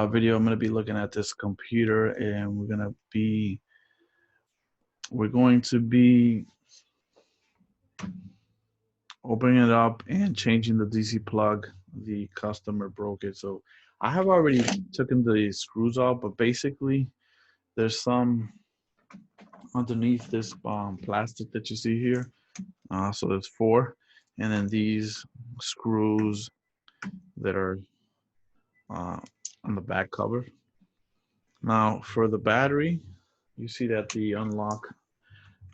video, I'm going to be looking at this computer, and we're going to be opening it up and changing the DC plug. The customer broke it, so I have already taken the screws off, but basically there's some underneath this plastic that you see here. So there's 4, and then these screws that are on the back cover. Now for the battery, you see that the unlock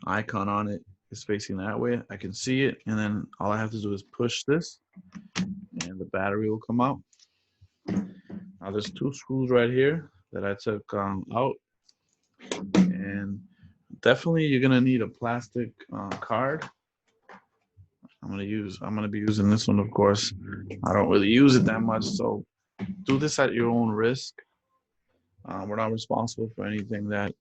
icon on it is facing that way. I can see it, and then all I have to do is push this and the battery will come out. Now there's 2 screws right here that I took out, and definitely you're gonna need a plastic card. I'm gonna be using this one, of course. I don't really use it that much, so do this at your own risk. We're not responsible for anything that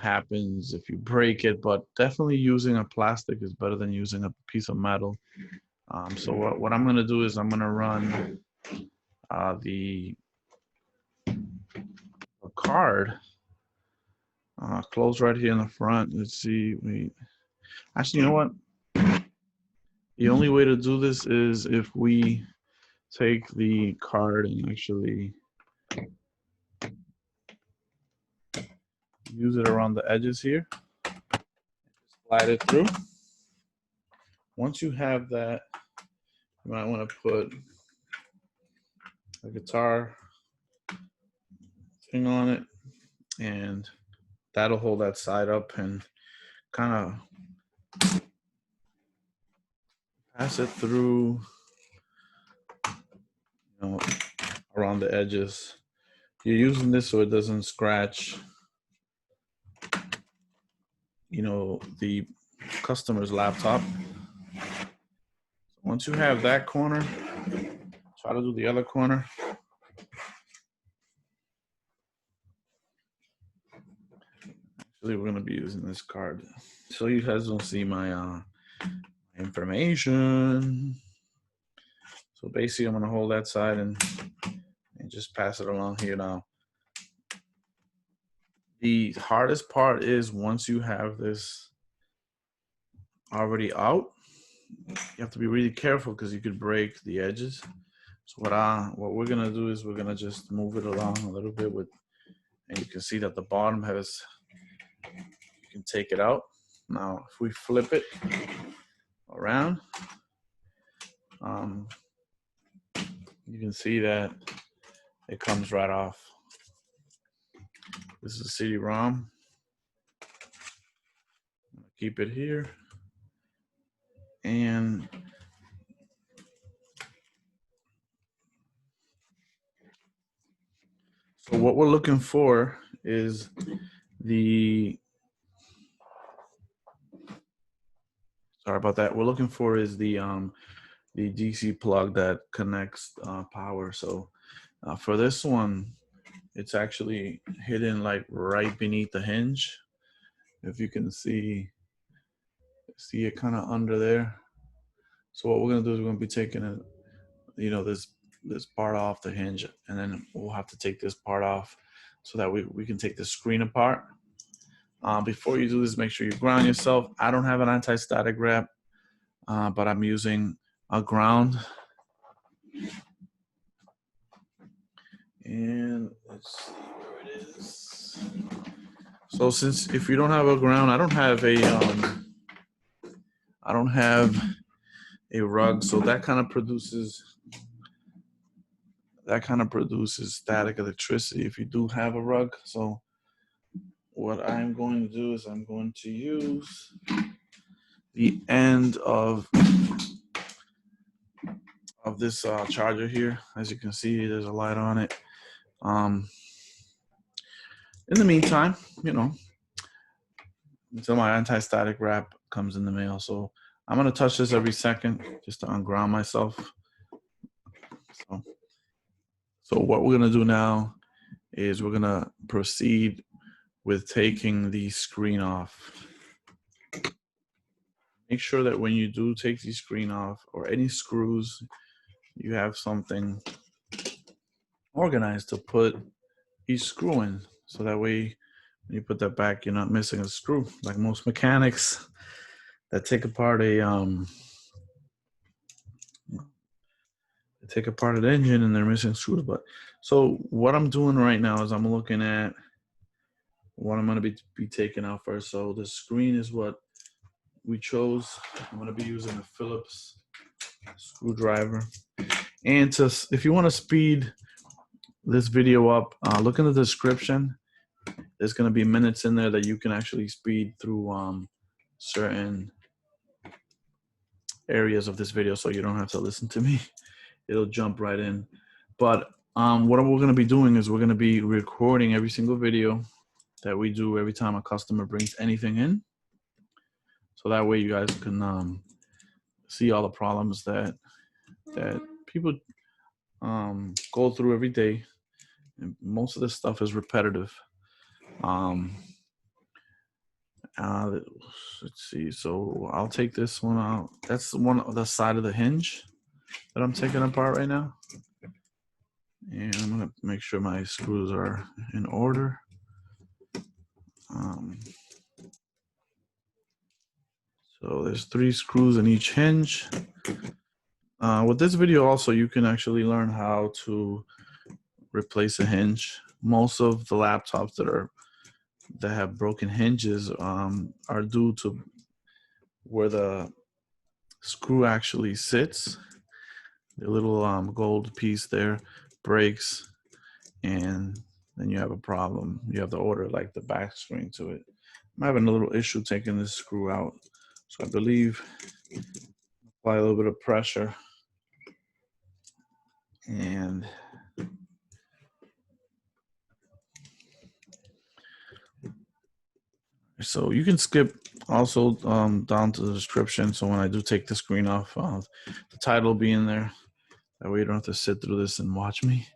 happens if you break it, but definitely using a plastic is better than using a piece of metal. So what I'm gonna do is I'm gonna run the card close right here in the front. Let's see. Actually, you know what? The only way to do this is if we take the card and actually use it around the edges here. Slide it through. Once you have that, you might want to put a guitar thing on it, and that'll hold that side up and kind of pass it through, around the edges. You're using this so it doesn't scratch, the customer's laptop. Once you have that corner, try to do the other corner. Actually, we're gonna be using this card, so you guys don't see my information. So basically, I'm gonna hold that side and just pass it along here now. The hardest part is once you have this already out, you have to be really careful because you could break the edges. So what we're gonna do is we're gonna just move it along a little bit and you can see that the bottom has, you can take it out. Now, if we flip it around, you can see that it comes right off. This is a CD-ROM. Keep it here. And so what we're looking for is sorry about that. We're looking for is the DC plug that connects power. So for this one, it's actually hidden like right beneath the hinge. If you can see it kind of under there. So what we're gonna do is we're gonna be taking this part off the hinge, and then we'll have to take this part off so that we can take the screen apart. Before you do this, make sure you ground yourself. I don't have an anti-static wrap, but I'm using a ground. And let's see where it is. So since if you don't have a ground, I don't have a rug, so that kind of produces static electricity if you do have a rug. So what I'm going to do is I'm going to use the end of this charger here. As you can see, there's a light on it. In the meantime, until my anti-static wrap comes in the mail. So I'm gonna touch this every second just to unground myself. So what we're gonna do now is we're gonna proceed with taking the screen off. Make sure that when you do take the screen off or any screws, you have something organized to put each screw in, so that way when you put that back, you're not missing a screw. Like most mechanics that take apart a the engine and they're missing screws. But so what I'm doing right now is I'm looking at what I'm going to be taking out first. So the screen is what we chose. I'm going to be using a Phillips screwdriver. And if you want to speed this video up, look in the description. There's going to be minutes in there that you can actually speed through certain areas of this video, so you don't have to listen to me. It'll jump right in. But what we're going to be doing is we're going to be recording every single video that we do every time a customer brings anything in, so that way you guys can see all the problems that people go through every day. And most of this stuff is repetitive. Let's see. So I'll take this one out. That's one of the side of the hinge that I'm taking apart right now. And I'm gonna make sure my screws are in order. So there's 3 screws in each hinge. With this video also, you can actually learn how to replace a hinge. Most of the laptops that have broken hinges are due to where the screw actually sits. The little gold piece there breaks, and then you have a problem. You have to order like the back screen to it. I'm having a little issue taking this screw out, so I believe apply a little bit of pressure, and so you can skip also down to the description. So when I do take the screen off, the title will be in there. That way you don't have to sit through this and watch me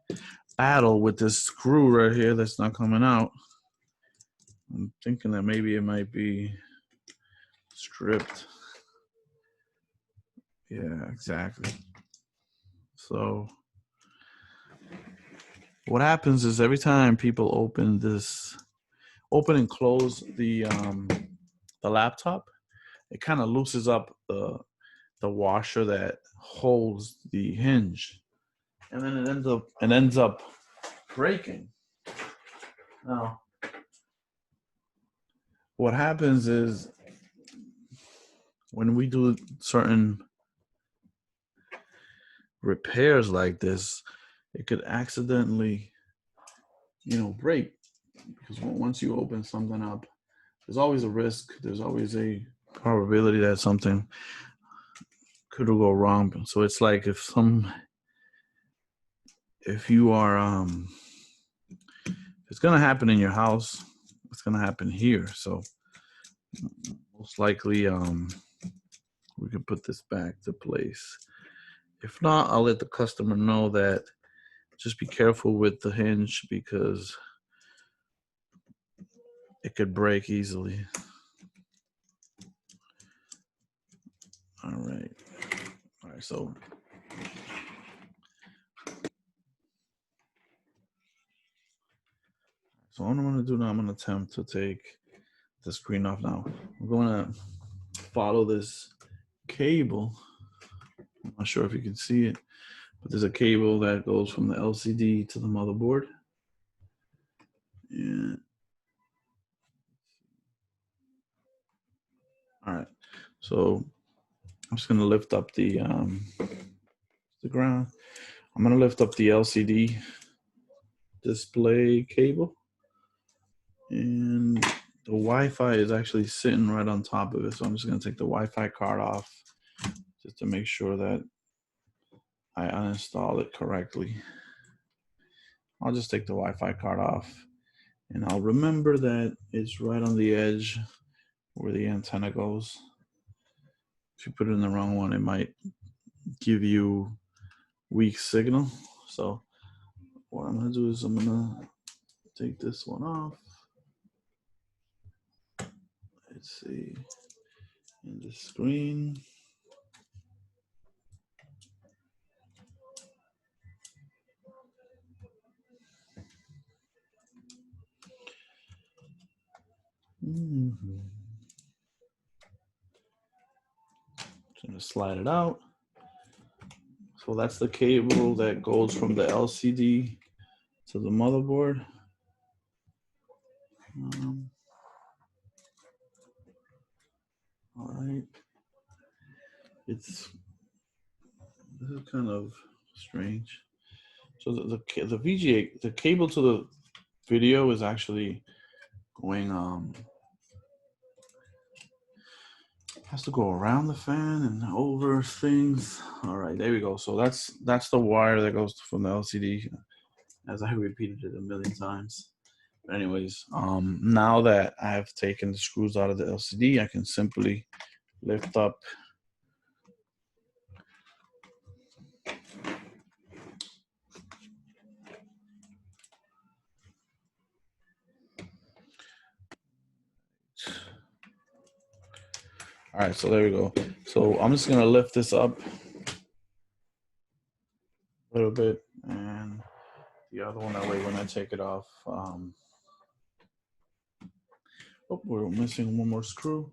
battle with this screw right here that's not coming out. I'm thinking that maybe it might be stripped. Yeah, exactly. So what happens is every time people open and close the laptop, it kind of loosens up the washer that holds the hinge, and then it ends up breaking. Now, what happens is when we do certain repairs like this, it could accidentally, break, because once you open something up, there's always a risk. There's always a probability that something could go wrong. So it's like if you are it's gonna happen in your house, it's gonna happen here. So most likely we can put this back to place. If not, I'll let the customer know that just be careful with the hinge, because it could break easily. All right. So what I'm going to do now, I'm going to attempt to take the screen off now. I'm going to follow this cable. I'm not sure if you can see it, but there's a cable that goes from the LCD to the motherboard. And all right, so I'm just going to lift up the ground. I'm going to lift up the LCD display cable, and the Wi-Fi is actually sitting right on top of it. So I'm just going to take the Wi-Fi card off just to make sure that I uninstall it correctly. I'll just take the Wi-Fi card off, and I'll remember that it's right on the edge where the antenna goes. If you put it in the wrong one, it might give you weak signal. So what I'm going to do is I'm going to take this one off. Let's see, in the screen. Just gonna slide it out. So that's the cable that goes from the LCD to the motherboard. All right. This is kind of strange. So the VGA, the cable to the video is actually going has to go around the fan and over things. All right, there we go. So that's the wire that goes from the LCD, as I repeated it a million times. But anyways, now that I have taken the screws out of the LCD, I can simply lift up all right, so there we go. So I'm just gonna lift this up a little bit, and the other one, that way when I take it off, oh, we're missing one more screw.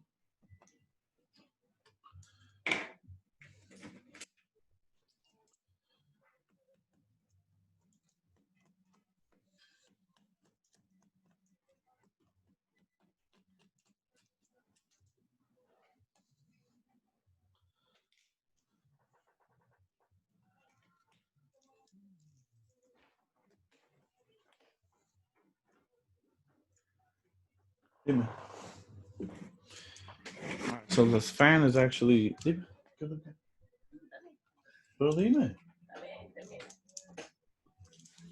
Dime. All right, so this fan is actually. Pero dime.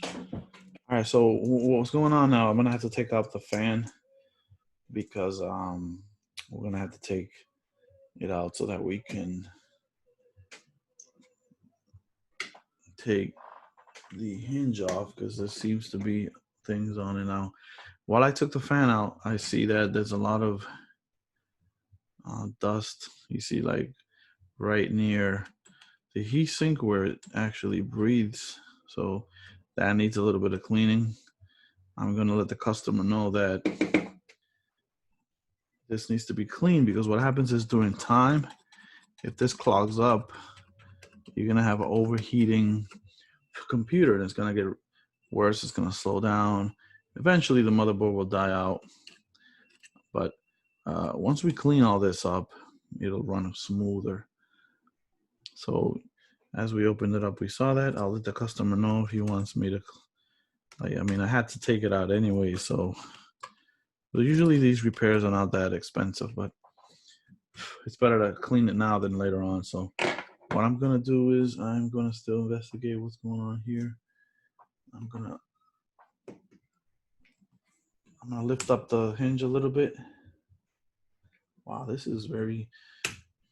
All right, so what's going on now? I'm gonna have to take out the fan because we're gonna have to take it out so that we can take the hinge off, because there seems to be things on it now. While I took the fan out, I see that there's a lot of dust. You see, like right near the heat sink where it actually breathes. So that needs a little bit of cleaning. I'm gonna let the customer know that this needs to be cleaned, because what happens is during time, if this clogs up, you're gonna have an overheating computer, and it's gonna get worse. It's gonna slow down. Eventually, the motherboard will die out. But once we clean all this up, it'll run smoother. So as we opened it up, we saw that. I'll let the customer know if he wants me to. I mean, I had to take it out anyway, so usually these repairs are not that expensive, but it's better to clean it now than later on. So what I'm gonna do is I'm gonna still investigate what's going on here. I'm gonna lift up the hinge a little bit. Wow, this is very,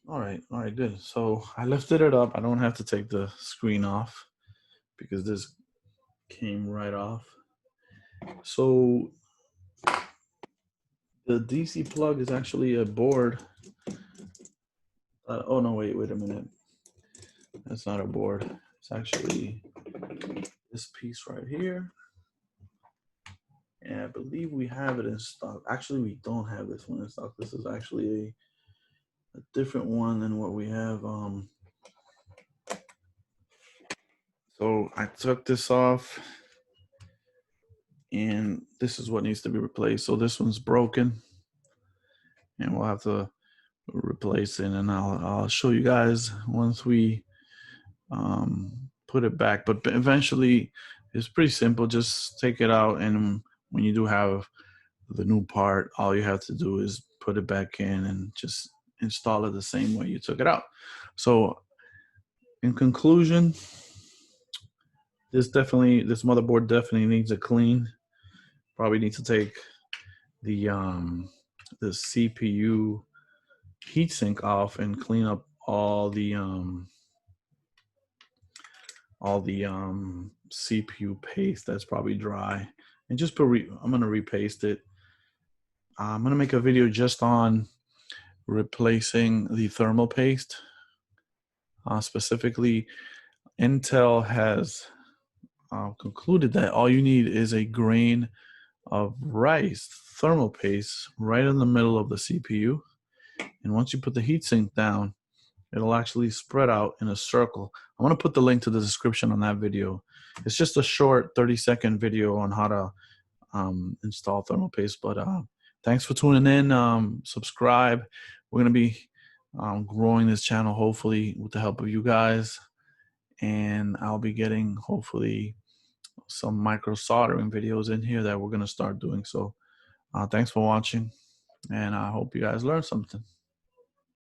all right, good. So I lifted it up. I don't have to take the screen off because this came right off. So the DC plug is actually a board. Oh no, wait a minute. That's not a board. It's actually this piece right here. And I believe we have it in stock. Actually, we don't have this one in stock. This is actually a different one than what we have. So I took this off, and this is what needs to be replaced. So this one's broken, and we'll have to replace it. And I'll show you guys once we put it back. But eventually, it's pretty simple. Just take it out, and when you do have the new part, all you have to do is put it back in and just install it the same way you took it out. So in conclusion, this motherboard definitely needs a clean. Probably need to take the CPU heatsink off and clean up all the CPU paste that's probably dry, and just I'm gonna repaste it. I'm gonna make a video just on replacing the thermal paste. Specifically, Intel has concluded that all you need is a grain of rice thermal paste right in the middle of the CPU. And once you put the heatsink down, it'll actually spread out in a circle. I'm going to put the link to the description on that video. It's just a short 30-second video on how to install thermal paste. But thanks for tuning in. Subscribe. We're going to be growing this channel, hopefully, with the help of you guys. And I'll be getting, hopefully, some micro soldering videos in here that we're going to start doing. So thanks for watching, and I hope you guys learned something.